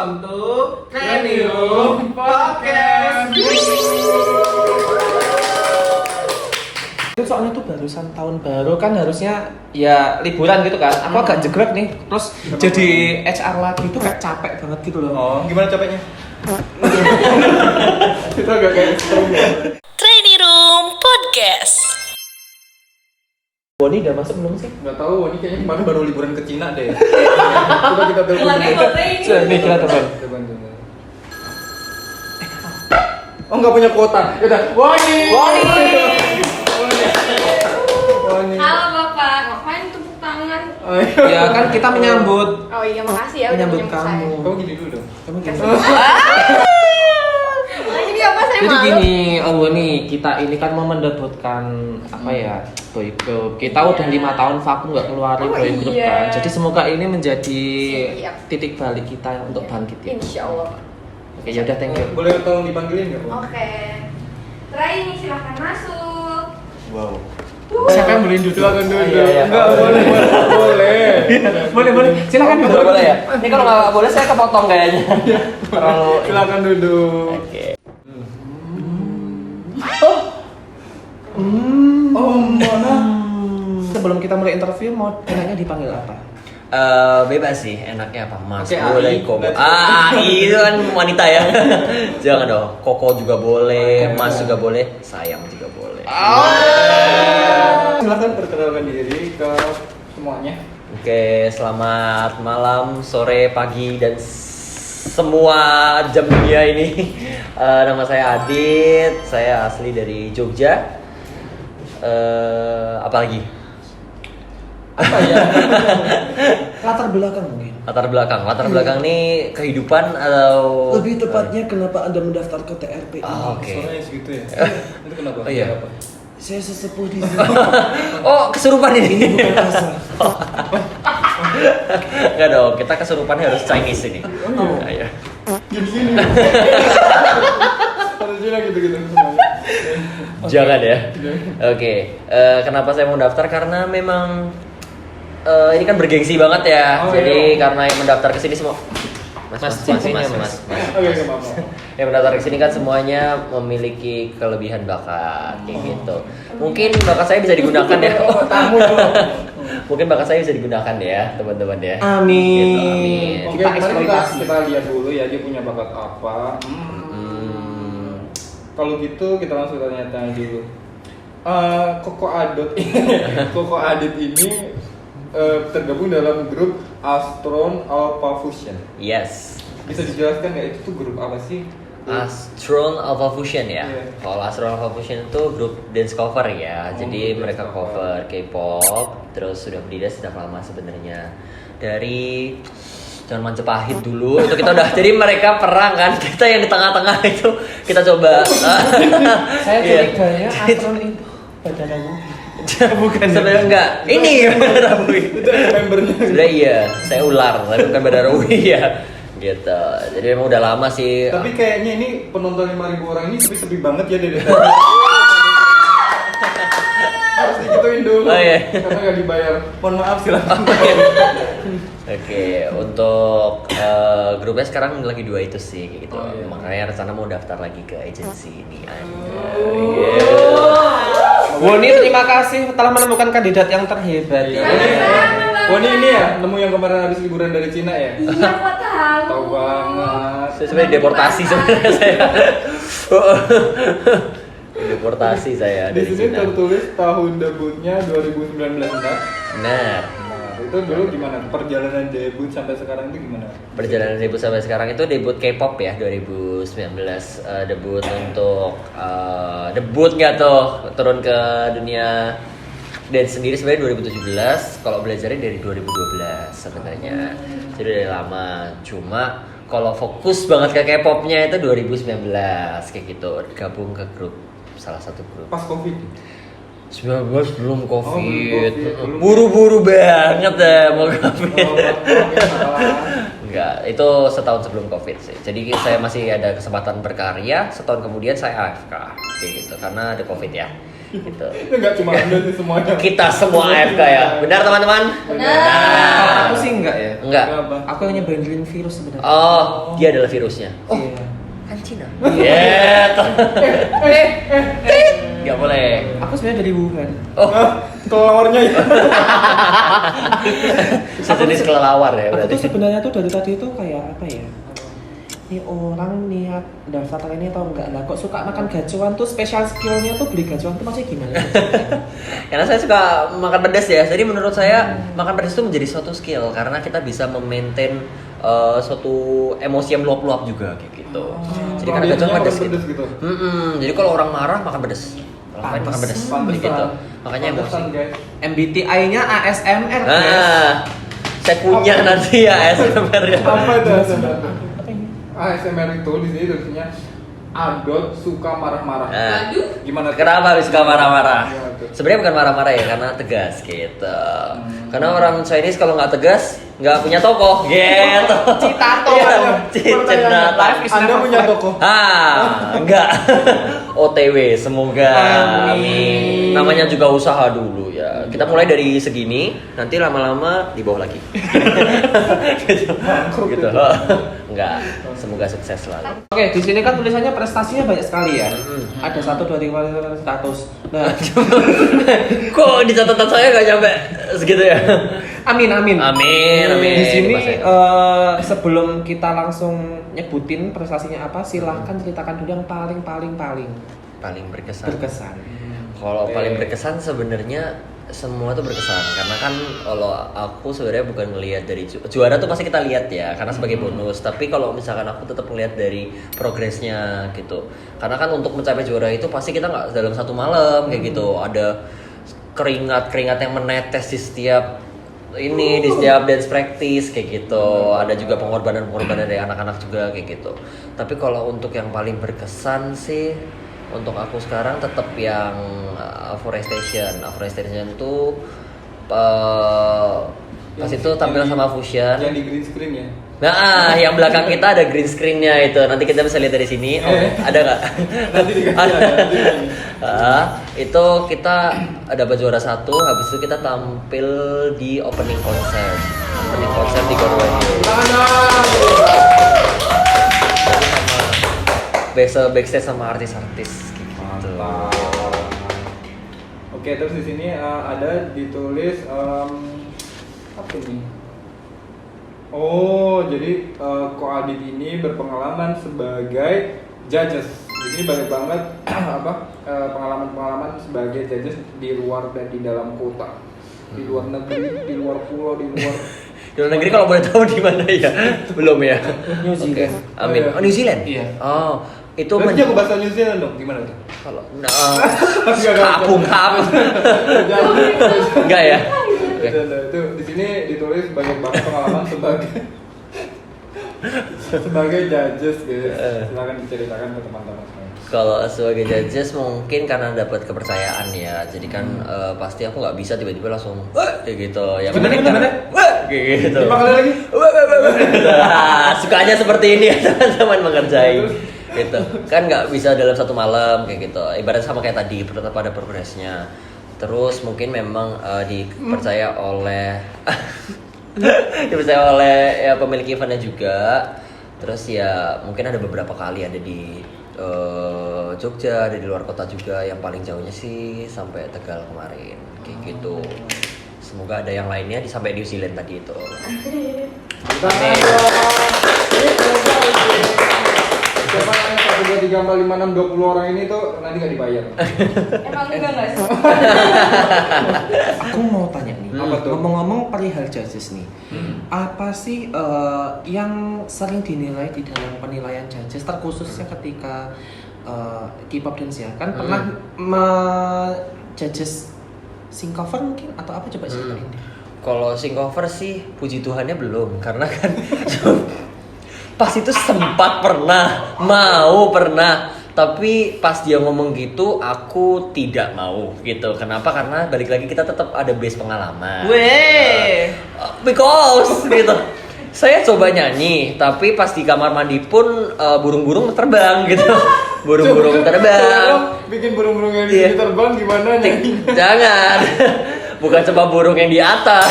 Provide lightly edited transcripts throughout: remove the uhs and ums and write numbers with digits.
welcome to Training Room Podcast. Itu soalnya tuh barusan tahun baru kan harusnya ya liburan gitu kan. Aku agak jegrek nih. Terus jadi HR lagi tuh kayak capek banget gitu loh. Oh, gimana capeknya? Itu agak kayak strong ya. Training Room Podcast. Boni udah masuk belum sih? Nggak tahu, ini kayaknya kemarin baru liburan ke Cina deh. Coba kita telepon. Nih kita telepon. Telepon. Oh, nggak punya kuota. Yaudah, Wani. Halo Bapak, ngapain tepuk tangan? Oh, iya. Ya kan kita menyambut Oh iya, makasih ya udah menyambut menyambut kamu. Kamu gini dulu dong. Kamu gini. Nah, ini apa saya Jadi malu? gini, nih kita ini kan mau mendebutkan apa ya, boy group. Kita udah 5 tahun vakum nggak keluarin Oh, boy group iya. kan. Jadi semoga ini menjadi Siap. titik balik kita untuk bangkit ya. Insya Allah. Oke, yaudah thank you. Boleh tolong dipanggilin nggak, Bu? Oke. Terakhir ini silahkan masuk. Wow. Siapa yang beliin duduk? Silakan duduk. Iya, iya. Enggak, boleh. Boleh. Silakan duduk. Boleh ya? Ini kalau nggak boleh saya kepotong kayaknya. Terlalu. Silakan duduk. Oke. Oh, mana? Sebelum kita mulai interview mau enaknya dipanggil apa? Bebas sih, enaknya apa? Mas, Oke, boleh Ai. Koko. Itu kan wanita ya. Jangan dong. Koko juga boleh, Mas juga boleh, sayang juga boleh. Silakan perkenalkan diri ke semuanya. Oke, selamat malam, sore, pagi dan semua jam dunia ini. Nama saya Adit, saya asli dari Jogja. Apalagi? Apa ya? Latar belakang mungkin. Latar belakang nih kehidupan atau Lebih tepatnya kenapa Anda mendaftar ke TRP? Oke. Suaranya segitu ya? Itu kenapa? Oh, iya. Kenapa? Saya sesepuh di sini. Oh, kesurupan ini. Bukan asal. Enggak dong, kita kesurupan harus Chinese ini. Oh, Ya, ya. Gini-gini. Harusnya gitu-gitu semuanya. Jangan ya. Oke, kenapa saya mau daftar? Karena memang ini kan bergengsi banget ya. Oh, Jadi iya. karena yang mendaftar ke sini semua Mas. Oke, nggak apa-apa. Yang mendaftar ke sini kan semuanya memiliki kelebihan bakat kayak gitu. Mungkin bakat saya bisa digunakan ya. Oh, tamu dong. Mungkin bakat saya bisa digunakan ya, teman-teman ya. Amin. Gitu, amin. Oke, Kita mari eksploitasi. kita lihat dulu ya dia punya bakat apa. Kalau gitu kita langsung tanya-tanya dulu. Koko Adit ini tergabung dalam grup Astron Alpha Fusion. Yes. Bisa dijelaskan nggak itu tuh grup apa sih? Astron Alpha Fusion ya. Iya. Kalau Astron Alpha Fusion itu grup dance cover ya. Jadi grup mereka dance cover K-pop, terus sudah berdiri sejak lama sebenarnya. Dari zaman Majapahit dulu itu kita udah jadi mereka perang kan, kita yang di tengah-tengah itu kita coba. Saya Iya. curiganya Astron itu Badara Wuhi. Bukan sebenarnya enggak. Ini Rawi. Itu ada membernya. Sebenarnya iya, saya ular, tapi bukan Badarawi ya. Gitu. Jadi memang udah lama sih. Tapi kayaknya ini penonton 5.000 orang ini sepi-sepi banget ya dari tadi. Harus digituin dulu. Oh, iya. Karena nggak dibayar. Mohon maaf silakan. Oke, untuk grupnya sekarang lagi 2 itu sih kayak gitu. Oh, iya. Makanya rencana mau daftar lagi ke agensi ini. Woni, terima kasih telah menemukan kandidat yang terhebat. Iya. Oh ini ya, nemu yang kemarin habis liburan dari Cina ya? Iya, kok tahu. Tahu banget. Saya sebenarnya deportasi sebenarnya saya. Deportasi saya Di dari sini Cina. tertulis tahun debutnya 2019 enggak? Benar. Nah, itu dulu gimana? Perjalanan debut sampai sekarang itu gimana? Perjalanan debut sampai sekarang itu debut K-pop ya 2019. Debut untuk debut nggak tuh turun ke dunia dance sendiri sebenarnya 2017. Kalau belajarnya dari 2012 sebenarnya. Jadi dari lama. Cuma kalau fokus banget ke K-popnya itu 2019 kayak gitu. Gabung ke grup, salah satu grup. Pas Covid. 19 belum Covid. belum. Buru-buru banget ya mau Covid. Salah. Enggak, itu setahun sebelum Covid sih. Jadi saya masih ada kesempatan berkarya, setahun kemudian saya AFK kayak gitu karena ada Covid ya. Gitu. Itu nggak cuma Anda sih semuanya. Kita semua AFK ya. Benar teman-teman? Aku sih enggak ya. Enggak. Kenapa? Aku yang nyebarin virus sebenarnya. Oh, dia adalah virusnya. Oh, Iya. kan Cina. Iya. Gak boleh. Aku sebenarnya dari Wuhan. Oh, Kelelawarnya ya. sejenis kelelawar ya Aku tuh berarti. sebenarnya tuh dari tadi tuh kayak apa ya? Ini orang niat daftar ini atau enggak lah, kok suka makan gacuan tuh special skillnya tuh beli gacuan tuh masih gimana? Karena saya suka makan pedas ya. Jadi menurut saya makan pedas itu menjadi suatu skill karena kita bisa memaintain suatu emosi yang meluap-luap juga kayak gitu. Jadi karena gacuan Biasanya pedas makan gitu. pedes gitu. Jadi kalau orang marah makan pedas. Kalau lain makan pedas. Pantesan. Gitu. Makanya emosi. Pantesan, guys. MBTI-nya ASMR. guys. Nah, saya punya nanti ya ASMR ya. Apa itu ASMR? Apa ini? ASMR itu di sini tulisannya Adot suka marah-marah. Nah, Gimana? tuh? kenapa harus suka marah-marah? Gimana tuh? Sebenarnya bukan marah-marah ya, karena tegas gitu. Karena orang Chinese kalau nggak tegas, nggak punya tokoh gitu. Citato. Iya, Pertanyaan, Citato. is Anda never punya flat. toko? Enggak. OTW, semoga. Amin. Namanya juga usaha dulu ya. Kita mulai dari segini, nanti lama-lama di bawah lagi. gitu. gitu. Enggak. Semoga sukses selalu. Oke, di sini kan tulisannya prestasinya banyak sekali ya. Ada 1, 2, 3, 4, 5, 100. Nah, Kok di catatan saya nggak nyampe segitu ya? amin. Amin. Di sini Mas ya. sebelum kita langsung nyebutin prestasinya apa, silahkan ceritakan dulu yang paling Paling berkesan. berkesan. Kalau paling berkesan sebenarnya semua tuh berkesan karena kan kalau aku sebenarnya bukan ngelihat dari juara tuh pasti kita lihat ya karena sebagai bonus, tapi kalau misalkan aku tetap ngelihat dari progresnya gitu, karena kan untuk mencapai juara itu pasti kita nggak dalam satu malam kayak gitu, ada keringat yang menetes di setiap di setiap dance practice kayak gitu, ada juga pengorbanan dari anak-anak juga kayak gitu. Tapi kalau untuk yang paling berkesan sih untuk aku sekarang tetap yang Afforestation itu pas itu tampil sama Fusion. Yang di green screen ya. Nah, yang belakang kita ada green screen-nya itu. Nanti kita bisa lihat dari sini. Oh, ada nggak? Nanti dikasih ada. Itu kita dapat juara 1. Habis itu kita tampil di opening concert di Gorway. Backstage sama artis-artis gitu. Oke, terus di sini ada ditulis apa ini? Oh, jadi Ko Adit ini berpengalaman sebagai judges. Di sini banyak banget pengalaman sebagai judges di luar dan di dalam kota, di luar negeri, di luar pulau, di luar negeri kalau boleh tahu di mana ya? Belum ya? New Zealand. Oke. Amin. Oh, New Zealand? Iya. Oh, itu Berarti aku bahasa New Zealand dong, gimana tuh? kalau kapung. Enggak ya? Oke. Itu di sini ditulis banyak banget pengalaman sebagai judges, guys. Silakan diceritakan ke teman-teman semua. Kalau sebagai judges mungkin karena dapat kepercayaan ya, jadi kan pasti aku nggak bisa tiba-tiba langsung kayak gitu. Ya Gimana? kayak gitu. 5 kali lagi. Sukanya seperti ini ya teman-teman mengerjai. Gitu. Kan nggak bisa dalam satu malam kayak gitu. Ibarat sama kayak tadi, tetap ada progresnya. Terus mungkin memang dipercaya oleh ya pemilik eventnya juga. Terus ya mungkin ada beberapa kali ada di Jogja, ada di luar kota juga. Yang paling jauhnya sih sampai Tegal kemarin kayak gitu. Semoga ada yang lainnya sampai New Zealand tadi itu. Siapa nanya 1, 2, 3, 4, 5, 6, 20 orang ini tuh nanti gak dibayar. Emang enggak nggak sih? Aku mau tanya nih, Apa tuh? ngomong-ngomong perihal judges nih, apa sih yang sering dinilai di dalam penilaian judges, terkhususnya ketika K-pop dance ya, kan pernah judges sing cover mungkin atau apa, coba ceritain deh. Kalau sing cover sih puji Tuhannya belum, karena kan pas itu sempat pernah, tapi pas dia ngomong gitu aku tidak mau gitu. Kenapa? Karena balik lagi kita tetap ada base pengalaman. Because gitu. Saya coba nyanyi, tapi pas di kamar mandi pun burung-burung terbang gitu. Burung-burung terbang. bikin burung-burung yang Iya. di terbang gimana nyanyi? Jangan. Bukan cuma burung yang di atas.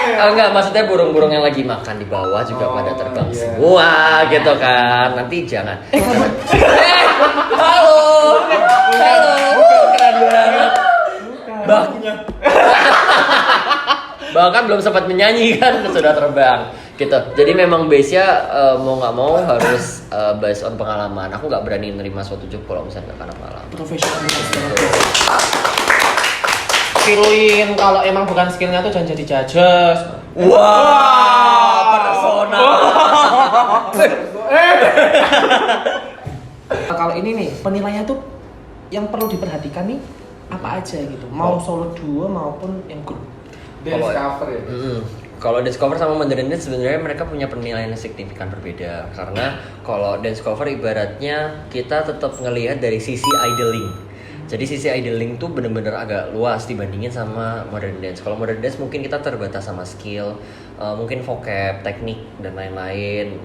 Enggak, maksudnya burung-burung yang lagi makan di bawah juga pada terbang iya. semua gitu kan. Nanti jangan. Halo. Keren banget. Bahkan belum sempat menyanyi kan sudah terbang gitu. Jadi memang base-nya mau nggak mau harus based on pengalaman. Aku nggak berani nerima suatu job kalau misalnya nggak karena pengalaman. Profesional. Skillin kalau emang bukan skillnya tuh jangan jadi judges. Wah, personal. Kalau ini nih penilaiannya tuh yang perlu diperhatikan nih apa aja gitu. Mau solo duo maupun yang grup. Dance cover ya. Kalau dance cover sama modern dance sebenarnya mereka punya penilaian yang signifikan berbeda. Karena kalau dance cover ibaratnya kita tetap ngelihat dari sisi idling. Jadi sisi idling tuh bener-bener agak luas dibandingin sama modern dance. Kalau modern dance mungkin kita terbatas sama skill, mungkin vocab, teknik dan lain-lain.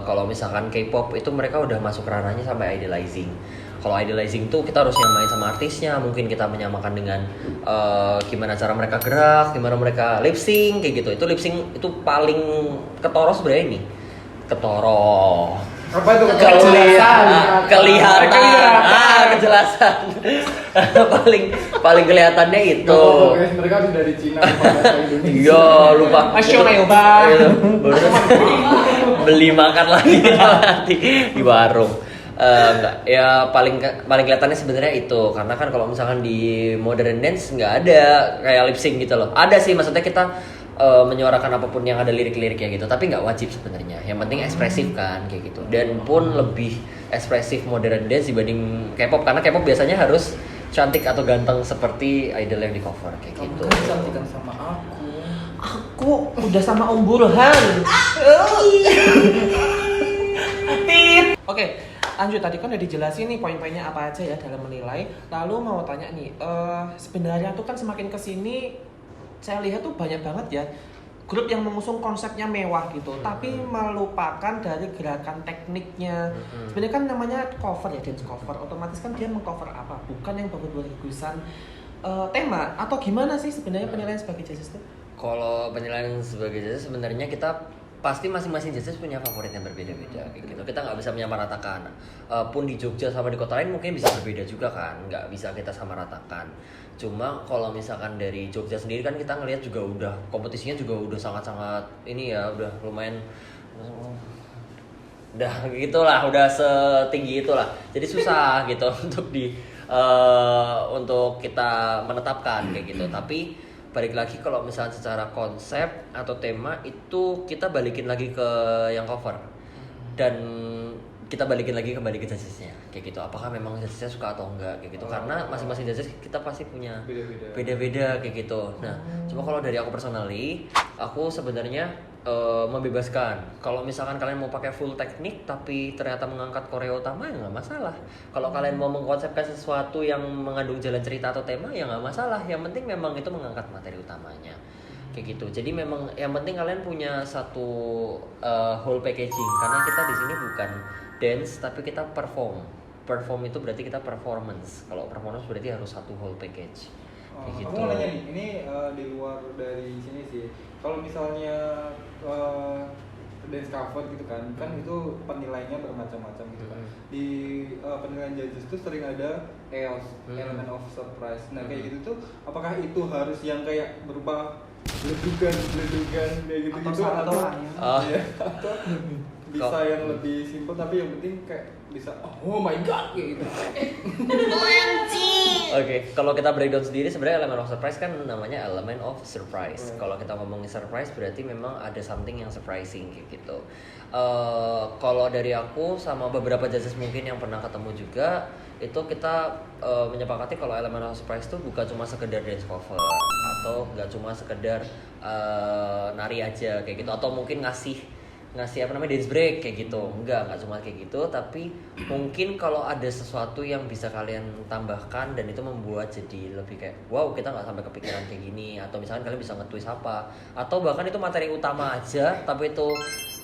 Kalau misalkan K-pop itu mereka udah masuk ranahnya sampai idolizing. Kalau idolizing tuh kita harus nyamain sama artisnya, mungkin kita menyamakan dengan gimana cara mereka gerak, gimana mereka lip sync kayak gitu. Itu lip sync itu paling ketoro sebenarnya ini. Ketoro. Apa itu? Kelihatan. Kejelasan. paling kelihatannya itu. Oh, guys, mereka sudah dari Cina bahasa Indonesia. Iya, lupa. Asyik Bang. Beli makan lagi nanti di warung. Enggak, ya paling kelihatannya sebenarnya itu karena kan kalau misalkan di modern dance nggak ada kayak lip sync gitu loh. Ada sih maksudnya kita menyuarakan apapun yang ada lirik-liriknya gitu, tapi nggak wajib sebenarnya. Yang penting ekspresif kan kayak gitu. Dan pun lebih ekspresif modern dance dibanding K-pop karena K-pop biasanya harus cantik atau ganteng seperti idol yang di cover kayak gitu. Kamu kan cantikan sama aku. Aku udah sama Om Burhan. Oke, lanjut tadi kan udah dijelasin nih poin-poinnya apa aja ya dalam menilai. Lalu mau tanya nih, sebenarnya tuh kan semakin kesini saya lihat tuh banyak banget ya grup yang mengusung konsepnya mewah gitu, tapi melupakan dari gerakan tekniknya. Sebenarnya kan namanya cover ya, dance cover. Otomatis kan dia mengcover apa? Bukan yang bagus-bagusan tema atau gimana sih sebenarnya penilaian sebagai judges itu? Kalau penilaian sebagai judges sebenarnya kita pasti masing-masing judges punya favorit yang berbeda-beda kayak gitu. Kita nggak bisa menyamaratakan. Pun di Jogja sama di kota lain mungkin bisa berbeda juga kan, nggak bisa kita samaratakan. Cuma kalau misalkan dari Jogja sendiri kan kita ngelihat juga udah kompetisinya juga udah sangat-sangat ini ya, udah lumayan udah gitulah, udah setinggi itulah. Jadi susah gitu untuk untuk kita menetapkan kayak gitu. Tapi balik lagi kalau misalnya secara konsep atau tema itu kita balikin lagi ke yang cover dan kita balikin lagi kembali ke judgesnya kayak gitu. Apakah memang judgesnya suka atau enggak kayak gitu, karena masing-masing judges kita pasti punya beda-beda kayak gitu. Nah, cuma kalau dari aku personally, aku sebenarnya membebaskan. Kalau misalkan kalian mau pakai full teknik tapi ternyata mengangkat koreo utama ya nggak masalah. Kalau kalian mau mengkonsepkan sesuatu yang mengandung jalan cerita atau tema ya nggak masalah. Yang penting memang itu mengangkat materi utamanya kayak gitu. Jadi memang yang penting kalian punya satu whole packaging, karena kita di sini bukan dance tapi kita perform itu berarti kita performance. Kalau performance berarti harus satu whole package kayak gitu. Aku mau nanya nih, ini di luar dari sini sih. Kalau misalnya dance cover gitu kan itu penilaiannya bermacam-macam gitu kan. Di penilaian judges tuh sering ada EOS, element of surprise. Nah kayak gitu tuh, apakah itu harus yang kayak berupa ledugan kayak gitu atau bisa yang lebih simple tapi yang penting kayak bisa oh my god kayak gitu. Oke, kalau kita breakdown sendiri sebenarnya element of surprise kan namanya element of surprise. Kalau kita ngomongin surprise berarti memang ada something yang surprising kayak gitu. Kalau dari aku sama beberapa judges mungkin yang pernah ketemu juga, itu kita menyepakati kalau element of surprise itu bukan cuma sekedar dance cover atau nggak cuma sekedar nari aja kayak gitu, atau mungkin ngasih apa namanya dance break kayak gitu. Enggak cuma kayak gitu, tapi mungkin kalau ada sesuatu yang bisa kalian tambahkan dan itu membuat jadi lebih kayak wow, kita nggak sampai kepikiran kayak gini, atau misalkan kalian bisa nge-twist apa, atau bahkan itu materi utama aja tapi itu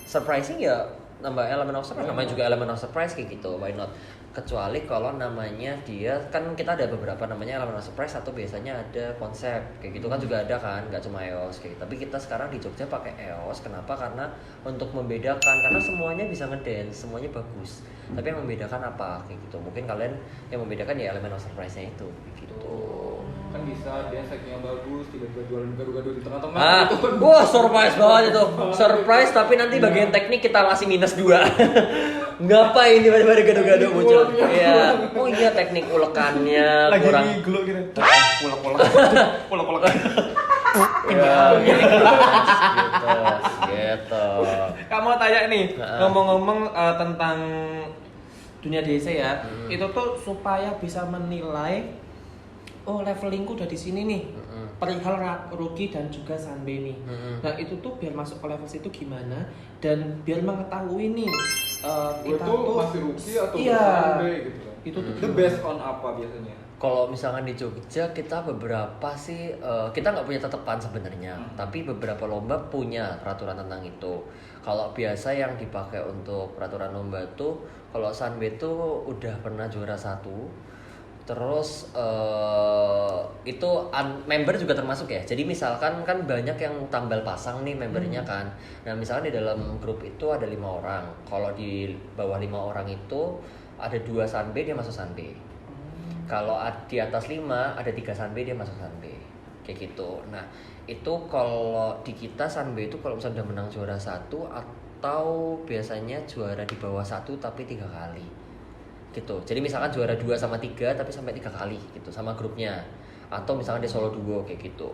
surprising ya nambah elemen of surprise, namanya juga elemen of surprise kayak gitu, why not. kecuali kalau namanya dia kan kita ada beberapa namanya elemen surprise atau biasanya ada konsep kayak gitu kan juga ada kan, nggak cuma EOS kayak gitu. Tapi kita sekarang di Jogja pakai EOS. Kenapa? Karena untuk membedakan, karena semuanya bisa ngedance, semuanya bagus, tapi yang membedakan apa kayak gitu. Mungkin kalian yang membedakan ya elemen surprise-nya itu kayak gitu. Kan bisa dance yang bagus, tiba-tiba jualan gado-gado di tengah-tengah Ah, wah surprise banget itu. Surprise tapi nanti bagian teknik kita masih minus 2. Ngapain tiba-tiba ada gado-gado muncul? Iya. Oh iya teknik ulekannya Lagi kurang. ngiglo gitu. Ulek-ulek. Iya, gitu. Gitu. Kamu tanya nih, Nah. ngomong-ngomong tentang dunia DC ya, itu tuh supaya bisa menilai, oh levelingku udah di sini nih, perihal rookie dan juga Sanbe nih. Nah itu tuh biar masuk ke level situ gimana, dan biar mengetahui nih gue kita tuh tuh masih rookie atau iya, Sanbe gitu kan. itu tuh Itu based on apa biasanya? Kalau misalkan di Jogja kita beberapa sih kita nggak punya tetepan sebenarnya, tapi beberapa lomba punya peraturan tentang itu. Kalau biasa yang dipakai untuk peraturan lomba tuh, kalau Sanbe tuh udah pernah juara 1. Terus itu member juga termasuk ya. Jadi misalkan kan banyak yang tambal pasang nih membernya kan. Nah misalkan di dalam grup itu ada 5 orang. Kalau di bawah 5 orang itu ada 2 Sanbe, dia masuk Sanbe. Kalau di atas 5 ada 3 Sanbe, dia masuk Sanbe. Kayak gitu. Nah itu kalau di kita Sanbe itu kalau misalnya udah menang juara 1 atau biasanya juara di bawah 1 tapi 3 kali gitu. Jadi misalkan juara 2 sama 3 tapi sampai 3 kali gitu sama grupnya. Atau misalkan dia solo duo kayak gitu.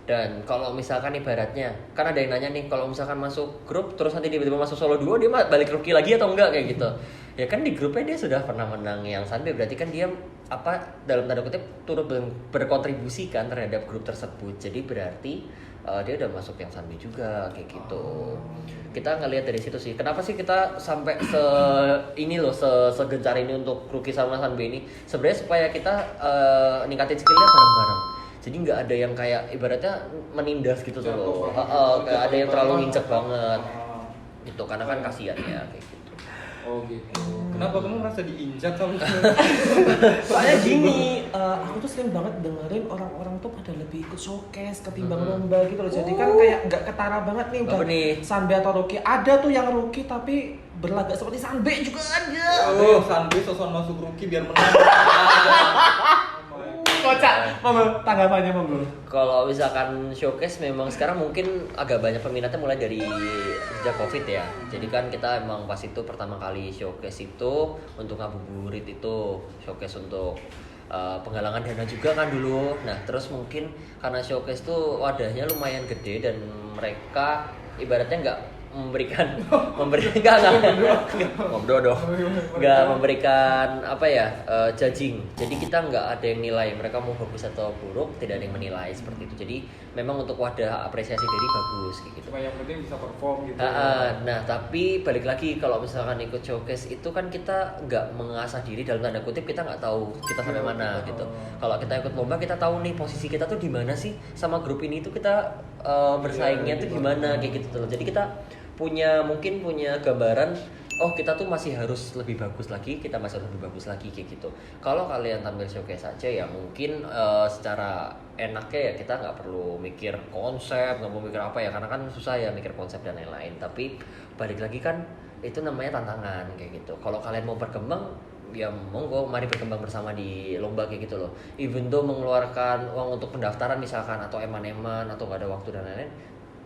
Dan kalau misalkan ibaratnya, kan ada yang nanya nih, kalau misalkan masuk grup terus nanti tiba-tiba masuk solo duo, dia balik rookie lagi atau enggak kayak gitu. Ya kan di grupnya dia sudah pernah menang yang Sanbe, berarti kan dia apa dalam tanda kutip turut berkontribusi kan terhadap grup tersebut. Jadi berarti dia udah masuk yang Sanbe juga kayak gitu. Kita ngelihat dari situ sih. Kenapa sih kita sampai segencar ini untuk rookie sama Sanbe ini? Sebenarnya supaya kita ningkatin skillnya bareng-bareng. Jadi nggak ada yang kayak ibaratnya menindas gitu tuh loh. Kayak ada yang terlalu nginjek banget. Gitu karena kan kasihan ya kayak gitu. Oh gitu. Kenapa kamu merasa diinjak sama? Soalnya gini, aku tuh sering banget dengerin orang-orang tuh pada lebih ikut showcase ketimbang lomba gitu loh. Jadi kan kayak nggak ketara banget nih udah Apa nih? Sanbe atau rookie. Ada tuh yang rookie tapi berlagak seperti Sanbe juga ada. Oh, Sanbe sosok masuk rookie biar menang. Kocak, monggo tanggapannya monggo. Kalau misalkan showcase memang sekarang mungkin agak banyak peminatnya mulai dari sejak Covid ya. Jadi kan kita emang pas itu pertama kali showcase itu untuk ngabuburit itu showcase untuk penggalangan dana juga kan dulu. Nah terus mungkin karena showcase tuh wadahnya lumayan gede dan mereka ibaratnya nggak memberikan nggak memberikan apa ya judging. Jadi kita nggak ada yang nilai mereka mau bagus atau buruk, tidak ada yang menilai seperti itu. Jadi memang untuk wadah apresiasi dari bagus kayak gitu. Cuma yang penting bisa perform gitu. Nah tapi balik lagi kalau misalkan ikut showcase itu kan kita nggak mengasah diri dalam tanda kutip, kita nggak tahu kita sampai mana gitu. Kalau kita ikut lomba kita tahu nih posisi kita tuh di mana sih sama grup ini tuh kita bersaingnya tuh gimana kayak gitu tuh. Jadi kita mungkin punya gambaran, oh kita tuh masih harus lebih bagus lagi, kita masih harus lebih bagus lagi kayak gitu. Kalau kalian tampil showcase aja ya mungkin secara enaknya ya kita nggak perlu mikir konsep, nggak mau mikir apa ya, karena kan susah ya mikir konsep dan lain-lain. Tapi balik lagi kan itu namanya tantangan kayak gitu. Kalau kalian mau berkembang ya monggo, mari berkembang bersama di lomba kayak gitu loh. Even though mengeluarkan uang untuk pendaftaran misalkan atau eman-eman atau nggak ada waktu dan lain-lain,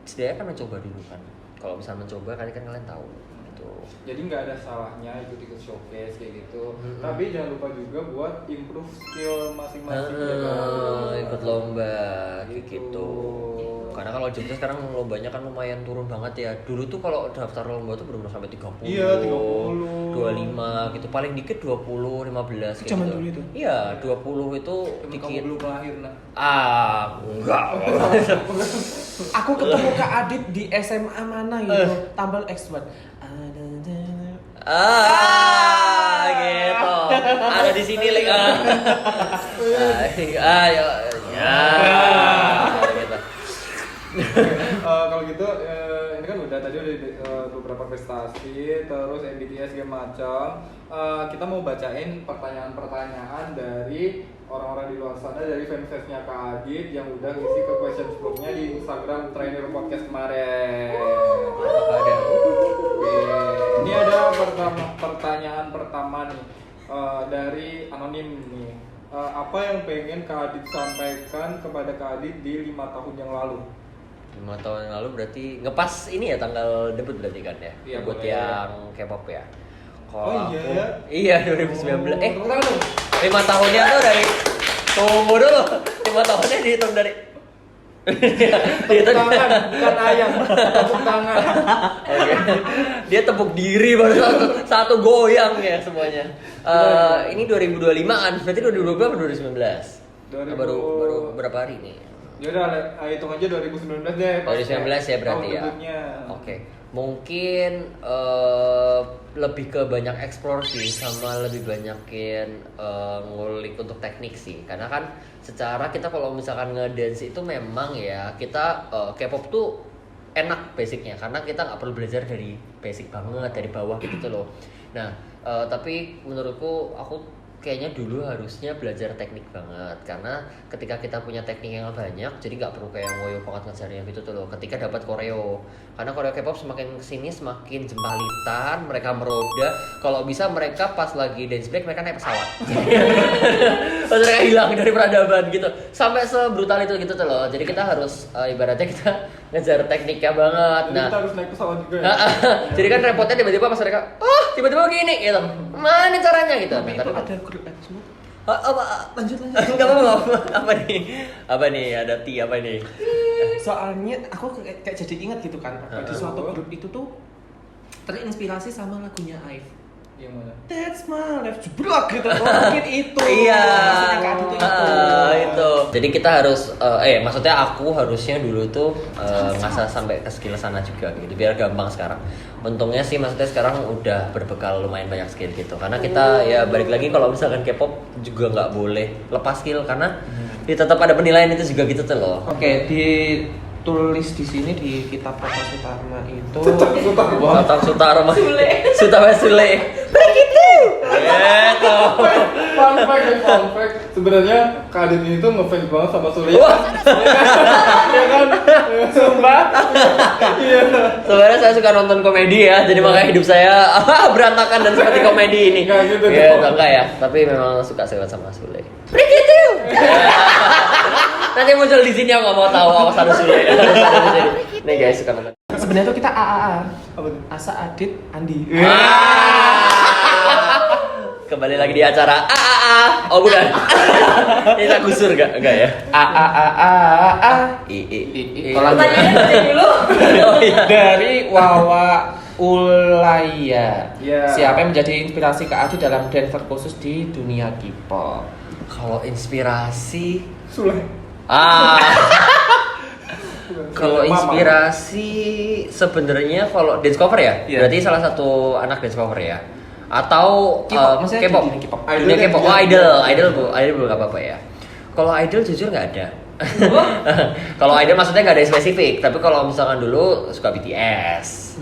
setidaknya kan mencoba dulu kan. Kalau misalnya mencoba kan kalian tahu gitu. Jadi nggak ada salahnya ikut-ikut showcase kayak gitu. Tapi jangan lupa juga buat improve skill masing-masing ya kan. Ikut lomba kayak Gitu. gitu. Karena kalau Jogja sekarang lombanya kan lumayan turun banget ya. Dulu tuh kalau daftar lomba tuh benar-benar sampai 30. Iya, 30. 25 gitu. Paling dikit 20, 15 kayak Zaman gitu. dulu itu? Iya, 20 itu Kamu dikit. belum lahir nah. Enggak. Aku ketemu Kak Adit di SMA mana gitu, tampil expert. Gitu. Ada di sini lagi. Ya. Gitu. Kalau gitu ini kan udah tadi udah beberapa prestasi, terus MBTS segala macam. Kita mau bacain pertanyaan-pertanyaan dari orang-orang di luar sana, dari fansnya Kak Adit yang udah ngisi ke question sebelumnya di Instagram Trainer Podcast kemarin. Ada. Oke. Ini ada pertanyaan pertama nih dari anonim nih. Apa yang pengen Kak Adit sampaikan kepada Kak Adit di 5 tahun yang lalu? 5 tahun yang lalu berarti ngepas ini ya tanggal debut berarti kan ya? Iya, debut boleh. yang K-pop ya. Oh iya. Iya 2019. Tepuk tangan dong. 5 tahunnya tuh dari tunggu dulu. 5 tahunnya dihitung dari Tepuk tangan, bukan ayam. Tepuk tangan. Oke. Dia tepuk diri baru satu goyang ya semuanya. Ini 2025 kan? Berarti 2020 atau 2019? Baru berapa hari nih? Ya udah hitung aja 2019 deh. 2019 ya berarti ya. Oke. Mungkin lebih ke banyak eksplorasi sama lebih banyakin ngulik untuk teknik sih. Karena kan secara kita kalau misalkan ngedance itu memang ya kita K-pop tuh enak basicnya karena kita nggak perlu belajar dari basic banget dari bawah gitu loh. Nah tapi menurutku aku kayaknya dulu harusnya belajar teknik banget karena ketika kita punya teknik yang banyak jadi nggak perlu kayak ngoyo banget ngajarnya gitu tuh loh. Ketika dapat koreo karena koreo K-pop semakin kesini semakin jempalitan, mereka meroda, kalau bisa mereka pas lagi dance break mereka naik pesawat pas mereka hilang dari peradaban gitu sampai sebrutal itu gitu tuh loh. Jadi kita harus ibaratnya kita ngejar tekniknya banget. Jadi kita harus naik pesawat juga ya. Jadi kan repotnya tiba-tiba pas mereka tiba-tiba gini gitu, mana caranya gitu. Tapi Nah, itu tapi ada grup semua. lanjut nggak apa-apa. apa nih ada apa nih Soalnya aku kayak jadi ingat gitu kan, di suatu grup itu tuh terinspirasi sama lagunya IVE. Yang mana? That's my life, jeblok gitu. Mungkin itu. iya Maksudnya Kak Adit tuh itu jadi kita harus maksudnya aku harusnya dulu tuh ngasah sampai ke skill sana juga gitu biar gampang sekarang. Untungnya sih maksudnya sekarang udah berbekal lumayan banyak skill gitu karena kita ya balik lagi kalau misalkan K-pop juga nggak boleh lepas skill karena tetap ada penilaian itu juga gitu tuh loh. Oke, ditulis di sini di kitab Tatang Sutarma itu. Tatang Sutarma. Sule. Begitu. Gitu. Fun fact. Sebenarnya Kak Adit ini tuh ngefans banget sama Sule. Wah. Iya kan? Sumpah. Iya. Sebenarnya saya suka nonton komedi ya, jadi makanya hidup saya berantakan dan seperti komedi ini. Enggak gitu Ya, dong. enggak ya, tapi memang suka sama Sule. Begitu. Nanti muncul di sini aku nggak mau tahu awas ada Sule. Nih guys suka nonton. Sebenarnya tuh kita AAA. Apa tuh? Asa Adit Andi. Kembali lagi di acara oh bukan. Ini tak gusur enggak ya? AAAAA. Kalau Pertanyaannya baca dulu. Oh iya. dari Wawa Ulaya. Iya. Siapa yang menjadi inspirasi Kak Adit dalam dancer khusus di dunia K-pop? Kalau inspirasi Sule. Kalau inspirasi sebenarnya kalau dance cover ya, Iya. berarti salah satu anak dance cover ya, atau K-pop, maksudnya K-pop, dunia K-pop. dunia Idol K-pop, kan? idol belum apa-apa ya. Kalau idol jujur nggak ada. Kalau idol maksudnya nggak ada yang spesifik, tapi kalau misalkan dulu suka BTS,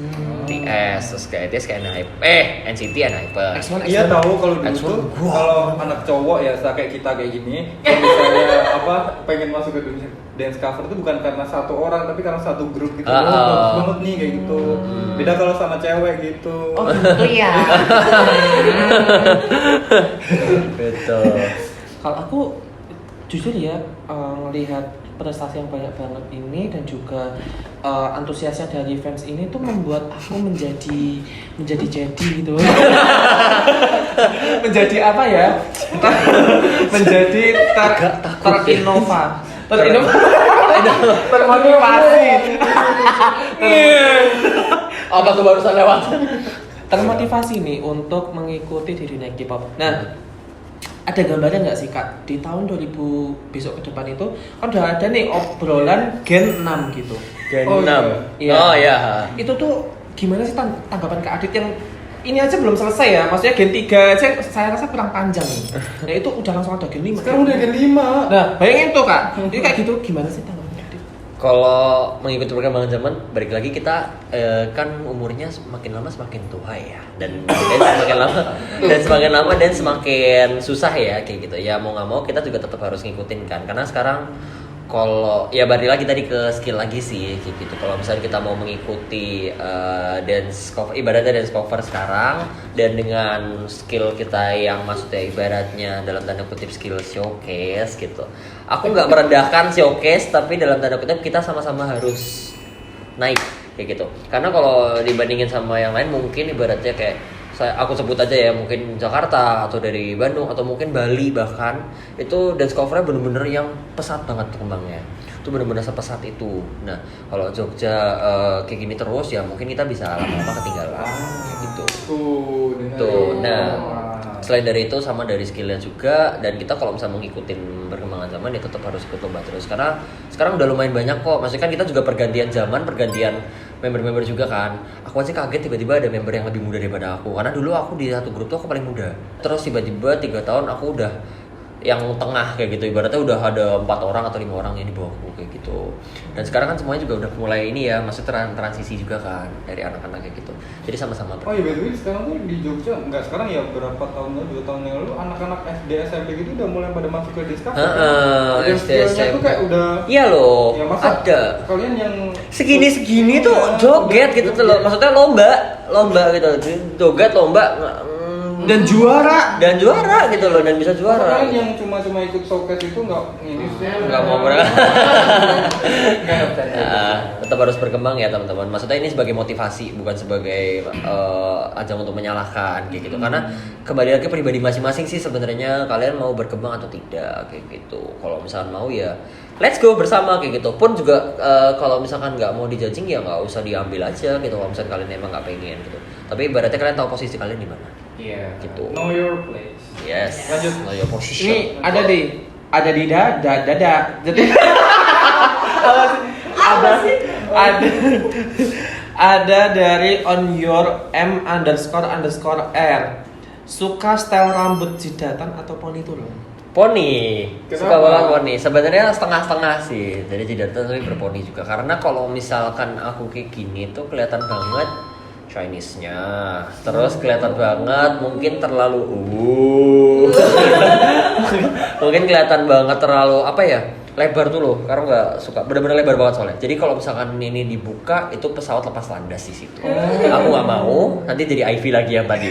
terus kayak NCT, NHYPEN. X1, Iya tahu kalau dulu X1 tuh kalau anak cowok ya kayak kita kayak gini, kalau misalnya pengen masuk ke dunia dance cover itu bukan karena satu orang tapi karena satu grup gitu. Bagus banget nih kayak gitu. Beda kalau sama cewek gitu. Oh gitu ya. Betul. Kalau aku jujur ya melihat prestasi yang banyak banget ini dan juga antusiasnya dari fans ini tuh membuat aku menjadi jadi gitu. Menjadi apa ya? Menjadi termotivasi. Apa tuh barusan lewat? Termotivasi nih untuk mengikuti di dunia K-pop. Nah, ada gambaran nggak sih Kak di tahun 2000 besok ke depan itu kan udah ada nih obrolan Gen 6 gitu. Gen Oh, 6. iya. Oh iya. Itu tuh gimana sih tanggapan Kak Adit yang ini aja belum selesai ya, maksudnya Gen 3 aja saya rasa kurang panjang nih. Nah itu udah langsung ada Gen 5. Sekarang udah Gen 5. Nah bayangin tuh Kak, ini kayak gitu gimana sih tanggapan Kak Adit? Kalau mengikuti perkembangan zaman, balik lagi kita kan umurnya semakin lama semakin tua ya, dan semakin lama dan semakin susah ya kayak gitu. Ya mau nggak mau kita juga tetap harus ngikutin kan, karena sekarang kalau ya balik lagi tadi ke skill lagi sih kayak gitu. Kalau misalnya kita mau mengikuti dance cover, ibaratnya dance cover sekarang, dan dengan skill kita yang maksudnya ibaratnya dalam tanda kutip skill showcase gitu. Aku nggak merendahkan showcase, tapi dalam tanda kutip kita sama-sama harus naik kayak gitu. Karena kalau dibandingin sama yang lain mungkin ibaratnya kayak aku sebut aja ya, mungkin Jakarta atau dari Bandung atau mungkin Bali bahkan, itu dance covernya bener-bener yang pesat banget berkembangnya. Itu bener-bener sepesat itu. Nah kalau Jogja kayak gini terus ya mungkin kita bisa lama-lama ketinggalan kayak gitu. Tuh. Nah selain dari itu sama dari skillnya juga, dan kita kalau misalnya mengikutin perkembangan zaman ya tetap harus ikut lomba terus, karena sekarang udah lumayan banyak kok. Maksudnya kan kita juga pergantian zaman, pergantian member-member juga kan. Aku aja kaget tiba-tiba ada member yang lebih muda daripada aku, karena dulu aku di satu grup tuh aku paling muda. Terus tiba-tiba 3 tahun aku udah yang tengah kayak gitu, ibaratnya udah ada 4 orang atau 5 orang yang di bawahku kayak gitu. Dan sekarang kan semuanya juga udah mulai ini ya, maksudnya transisi juga kan dari anak-anak kayak gitu. Jadi sama-sama. Oh iya, by the way sekarang tuh di Jogja, enggak sekarang ya, berapa tahun lalu, 2 tahun yang lalu anak-anak SD SMP gitu udah mulai pada masuk ke dance cover. SD SMP tuh kayak udah. Iya loh. Ya masa ada. Kalian yang segini tuh joget gitu tuh loh. Maksudnya lomba gitu. Joget lomba Dan juara gitu loh, dan bisa juara. Kalian yang cuma ikut showcase itu nggak mau tetap harus berkembang ya teman-teman. Maksudnya ini sebagai motivasi, bukan sebagai ajang untuk menyalahkan kayak gitu. Karena kembali lagi pribadi masing-masing sih sebenarnya, kalian mau berkembang atau tidak kayak gitu. Kalau misalkan mau ya let's go bersama kayak gitu. Pun juga kalau misalkan nggak mau dijudging ya nggak usah diambil aja gitu. Kalau misalkan kalian emang nggak pengen gitu. Tapi ibaratnya kalian tahu posisi kalian di mana. Iya. Gitu. Know your place. Yes. Lanjut. Know your position. Ini ada di dada. Jadi ada dari on your m__r. Suka style rambut jidatan atau ponytail? Poni, suka Kenapa? banget poni. Sebenarnya setengah-setengah sih. Jadi jidatan tapi berponi juga. Karena kalau misalkan aku kayak gini tuh kelihatan banget Chinese-nya. Terus kelihatan banget mungkin terlalu mungkin kelihatan banget terlalu apa ya? Lebar tuh loh. Karena nggak suka. Bener-bener lebar banget soalnya. Jadi kalau misalkan ini dibuka itu pesawat lepas landas di situ. Aku nggak mau. Nanti jadi Ivy lagi yang tadi.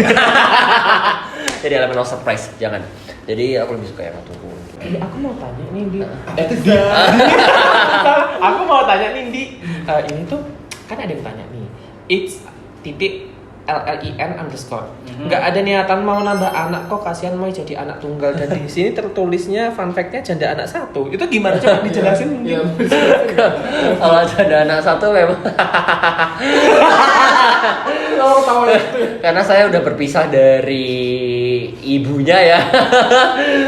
Jadi elemen no surprise, jangan. Jadi aku lebih suka yang turun. Aku mau tanya nih Di. Aku mau tanya nih Di. Ini tuh kan ada yang tanya nih. It's _LLIN_. Nggak ada niatan mau nambah anak kok, kasihan mau jadi anak tunggal, dan di sini tertulisnya fun fact-nya janda anak 1. Itu gimana, coba dijelasin? Iya. Kalau ada anak 1 memang. Oh, tahu ya. Karena saya udah berpisah dari ibunya ya.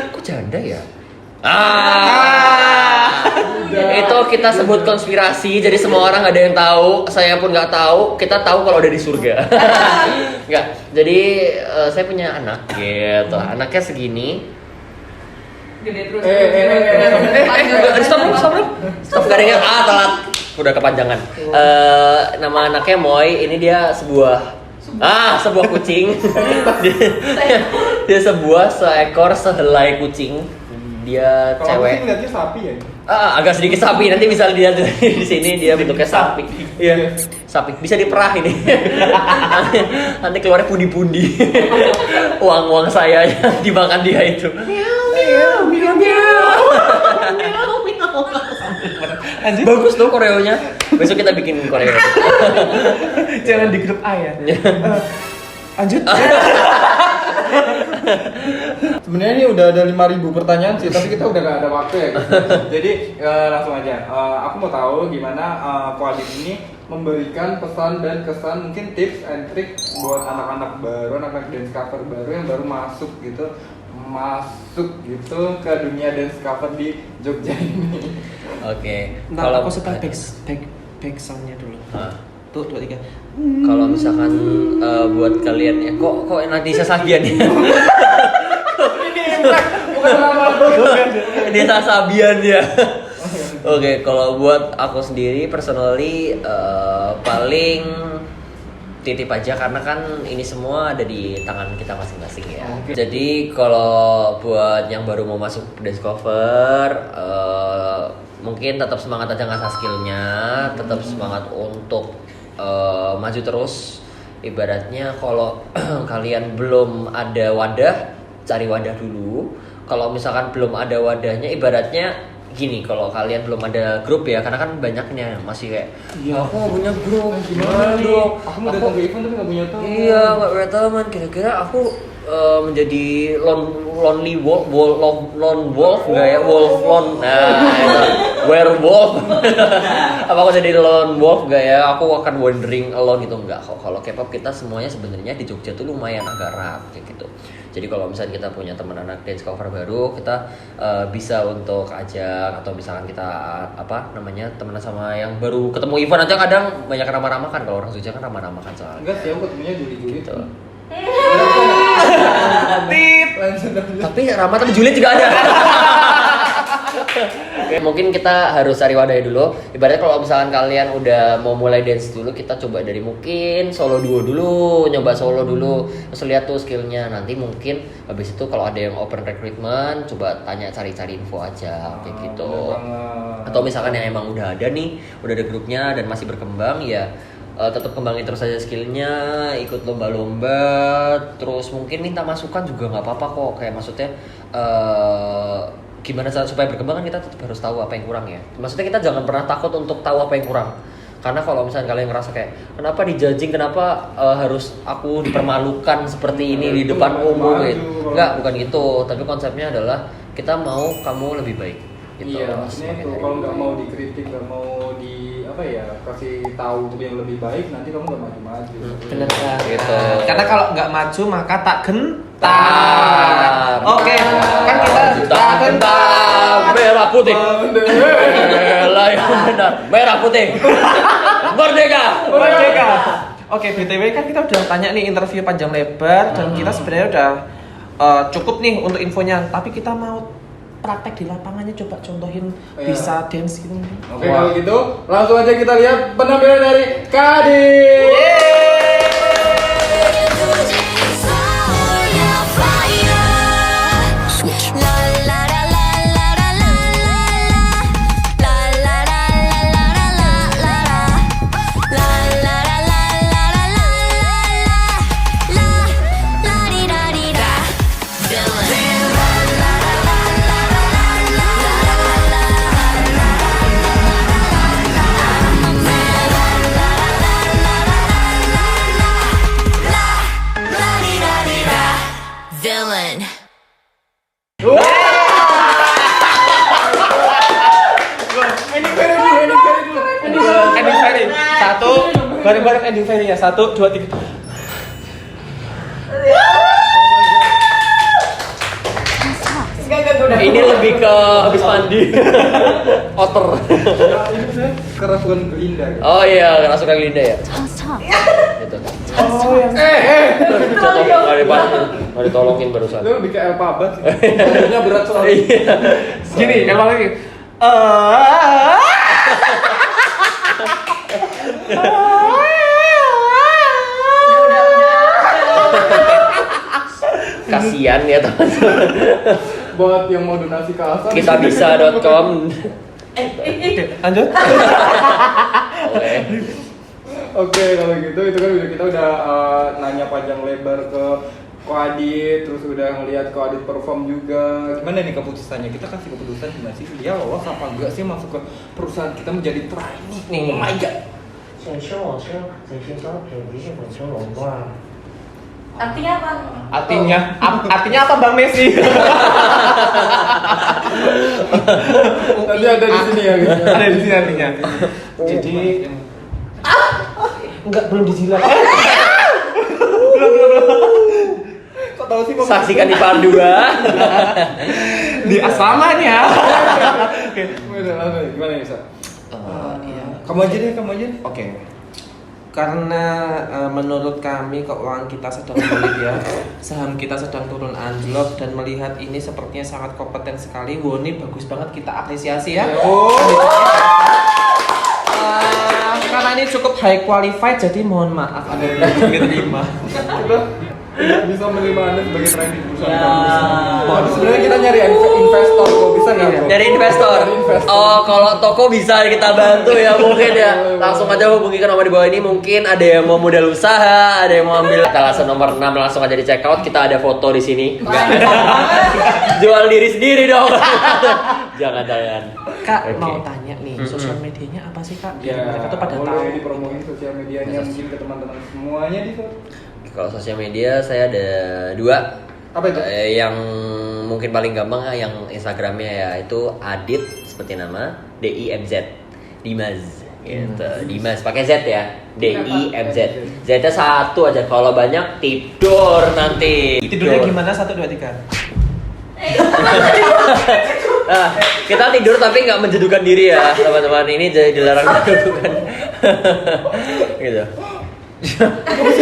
Kok janda ya? Itu kita sebut konspirasi. Jadi semua orang ada yang tahu, saya pun nggak tahu. Kita tahu kalau udah di surga. Nggak. Jadi saya punya anak gitu. Anaknya segini. Gede terus. Stop garingnya. Telat. Udah kepanjangan. Nama anaknya Moy. Ini dia sebuah kucing. dia seekor sehelai kucing. Dia Kalau cewek. aku sih ngeliatnya sapi ya. Agak sedikit sapi. Nanti bisa lihat di sini dia bentuknya sapi. Iya, sapi. Bisa diperah ini. Nanti keluarnya pundi-pundi. Uang saya dimakan dia itu. Bagus tuh koreonya. Besok kita bikin koreo. Jangan di grup A ya. Lanjut. Sebenarnya ini udah ada 5.000 pertanyaan sih, tapi kita udah gak ada waktu ya. Jadi langsung aja. Aku mau tahu gimana Koadit ini memberikan pesan dan kesan, mungkin tips and trick buat anak-anak baru, anak-anak dance cover baru yang baru masuk gitu ke dunia dance cover di Jogja ini. Oke. Kalau aku setel back sound-nya dulu. Tuh 2 3. Kalau misalkan buat kalian ya, kok Nadisa Sabian ya? Bukan nama Desa Sabian ya. Oke, kalau buat aku sendiri personally paling titip aja karena kan ini semua ada di tangan kita masing-masing ya. Jadi kalau buat yang baru mau masuk dance cover mungkin tetap semangat aja ngasah skillnya, tetap semangat untuk maju terus. Ibaratnya kalau kalian belum ada wadah, cari wadah dulu. Kalau misalkan belum ada wadahnya, ibaratnya gini, kalau kalian belum ada grup ya, karena kan banyaknya masih kayak aku nggak punya grup, gimana dong? Aku mau datang ke event tapi nggak punya teman. Iya, nggak punya teman. Kira-kira aku menjadi lonely wolf nggak ya? Werewolf. Apa aku jadi lone wolf nggak ya? Aku akan wandering alone gitu nggak? Kalau K-pop kita semuanya sebenarnya di Jogja tuh lumayan agak erat kayak gitu. Jadi kalau misalnya kita punya teman anak dance cover baru, kita bisa untuk ajak atau misalkan kita temenan sama yang baru ketemu event aja kadang banyak ramah-ramah kan. Kalau orang Jogja kan ramah-ramah kan soalnya. Enggak sih, aku ketemunya Juli-Juli Gitu. Lanjut. Tapi Rama tapi Julid juga ada. Oke, mungkin kita harus cari wadahnya dulu. Ibaratnya kalau misalkan kalian udah mau mulai dance dulu, kita coba dari mungkin solo duo dulu, nyoba solo dulu, terus lihat tuh skillnya. Nanti mungkin habis itu kalau ada yang open recruitment, coba tanya cari-cari info aja kayak gitu. Atau misalkan yang emang udah ada nih, udah ada grupnya dan masih berkembang ya. Tetap kembangin terus aja skillnya, ikut lomba-lomba, terus mungkin minta masukan juga nggak apa-apa kok. Kayak maksudnya gimana cara supaya berkembang kan kita tetap harus tahu apa yang kurang ya. Maksudnya kita jangan pernah takut untuk tahu apa yang kurang. Karena kalau misalnya kalian ngerasa kayak kenapa dijudging, kenapa harus aku dipermalukan seperti ini di depan umum gitu. Enggak, bukan gitu. Tapi konsepnya adalah kita mau kamu lebih baik. Gitu. Iya, maksudnya itu kalau nggak mau dikritik, nggak mau kasih tahu yang lebih baik, nanti kamu nggak maju-maju. Bener kan? Gitu. Karena kalau nggak maju maka tak gentar. Oke, kan kita tak gentar merah putih. Bela yang benar, merah putih. Merdeka. Merdeka. Oke, BTW kan kita udah tanya nih interview panjang lebar dan kita sebenarnya udah cukup nih untuk infonya, tapi kita mau praktek di lapangannya, coba contohin bisa dance gitu. Oke, kalau gitu langsung aja kita lihat penampilan dari Kadi. Villain. Ending fairy. Satu, bareng-bareng ending fairy-nya. 1, 2, 3. Ini lebih ke habis mandi. Otter. Ini saya kerasukan Glinda. Oh iya, kerasukan Glinda ya. Gitu. Oh, yang Nggak ditolongin barusan. Lu lebih ke Elphaba sih. Ngomongnya berat soalnya. Iya. gini, emang lagi. Kasian ya teman-teman. Buat yang mau donasi ke Hasan. Kitabisa.com. Oke, lanjut. Oke. Oke, kalau gitu itu kan kita udah nanya panjang lebar ke Ko Adit, terus udah ngeliat Ko Adit perform juga. Gimana nih keputusannya? Kita kasih keputusan gimana sih? Dia lolos apa enggak sih masuk ke perusahaan kita menjadi trainee? Oh my god. Artinya apa? Artinya apa Bang Messi? Tadi ada di sini ya guys. Ada di sini artinya. Jadi enggak, belum dijilat. belum. Kok tahu sih Bang? Saksikan di part 2. Di asrama nih ya. Gimana bisa? Iya. Kamu aja deh. Oke. Karena menurut kami keuangan kita sedang sulit ya, saham kita sedang turun anjlok dan melihat ini sepertinya sangat kompeten sekali. Wow, ini bagus banget, kita apresiasi ya. Karena ini cukup high qualified, jadi mohon maaf apabila diterima. Kita bisa menerima Anda sebagai trading perusahaan. Ya. Tapi sebenarnya kita nyari investor kok, bisa nggak? Bro? Dari investor. Dari investor. Oh, kalau toko bisa kita bantu ya mungkin ya. Langsung aja hubungi ke nomor di bawah ini. Mungkin ada yang mau modal usaha, ada yang mau ambil etalase nomor 6 langsung aja di check out. Kita ada foto di sini. Jual diri sendiri dong. Jangan. Kak, Oke. mau tanya nih, sosial medianya apa sih Kak? Ya, Biar mereka tuh pada tahu. boleh dipromoin sosial medianya mungkin ke teman-teman semuanya di situ. Kalau sosial media saya ada 2. Apa itu? Yang mungkin paling gampang yang Instagramnya ya itu Adit seperti nama DIMZ Dimas gitu. Dimas pakai Z ya. DIMZ. Z-nya 1 aja. Kalau banyak tidur nanti. Tidurnya gimana? 1, 2, 3. Nah, kita tidur tapi nggak menjedukan diri ya teman-teman. Ini jadi dilarang menjedukan. Gitu.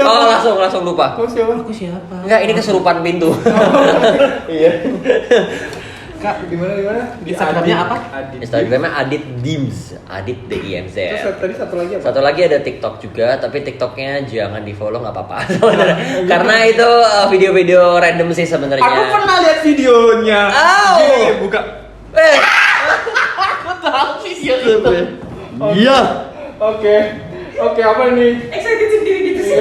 Oh langsung lupa. Kau siapa? Aku siapa? Enggak, ini kesurupan pintu. Iya. Kak, Gimana? Di Instagramnya apa? Adit. Instagramnya Adit Dims, Adit DIMZ. Terus tadi satu lagi apa? Satu lagi ada TikTok juga, tapi TikToknya jangan di follow nggak apa-apa. Karena itu video-video random sih sebenarnya. Aku pernah lihat videonya. Au. Gini, buka. Aku tahu video itu. Iya. Oke, apa nih? Excited sendiri gitu sih.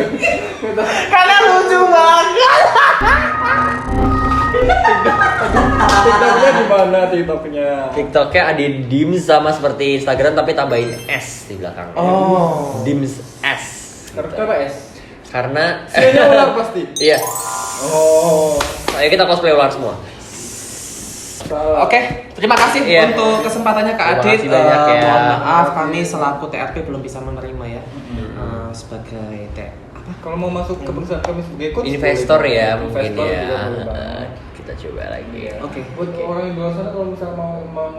Karena lucu banget. TikToknya di mana TikToknya? TikToknya Adit Dims sama seperti Instagram tapi tambahin S di belakang. Oh. Dims S. Kenapa S? Karena C-nya ular pasti. Iya. Oh, Ayo kita cosplay ular semua. salah. Oke, terima kasih Iya. untuk kesempatannya Kak Terima Adit. kasih banyak ya. Mohon maaf kami selaku TRP belum bisa menerima ya. Sebagai apa? Kalau mau masuk ke perusahaan kami sebagai coach, Investor boleh. ya mungkin Investor ya. juga boleh banget. Kita coba lagi. Oke. Buat orang yang di luar sana kalau misalnya mau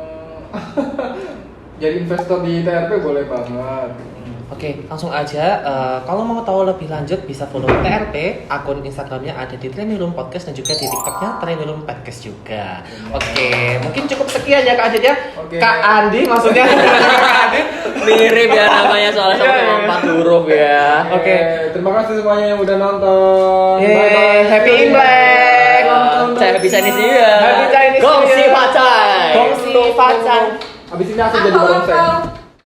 jadi investor di TRP boleh banget. Oke, langsung aja. Kalau mau tahu lebih lanjut bisa follow TRP. Akun Instagramnya ada di Training Room Podcast dan juga di TikToknya Training Room Podcast juga. Oke, mungkin cukup sekian ya Kak Adit ya. Oke. Kak Andi maksudnya. Kak Adit. Mirip ya namanya soalnya Iya, sama iya. 4 huruf ya. Oke. Terima kasih semuanya yang udah nonton. Yeay, happy Imlek. Saya bisa ini sih ya. Happy Chinese New Gongsi Year. Pacai. Gongsi Facang. Habis ini langsung jadi barongsai.